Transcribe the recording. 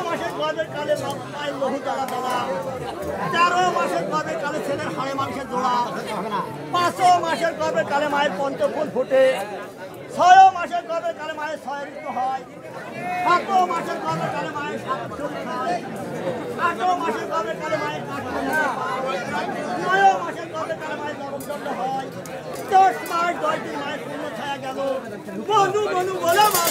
মাসের গর্ভের কালে মায়ের লহু জ্বালা জ্বালা, 13 মাসের গর্ভের কালে ছেলের হাড়ে মাংসের জোড়া, 5 মাসের গর্ভের কালে মায়ের পঞ্চফুল ফোটে, 6 মাসের গর্ভের কালে মায়ের 6 ঋতু হয়, 7 মাসের গর্ভের কালে মায়ের 7 শরীর হয়, 8 মাসের গর্ভের কালে মায়ের 9 মাসের গর্ভের কালে মায়ের জন্মদণ্ড হয়, 10 মাস 10 দিন মায়ের পূর্ণ ছায়া গেল। বনু বনু বলে মা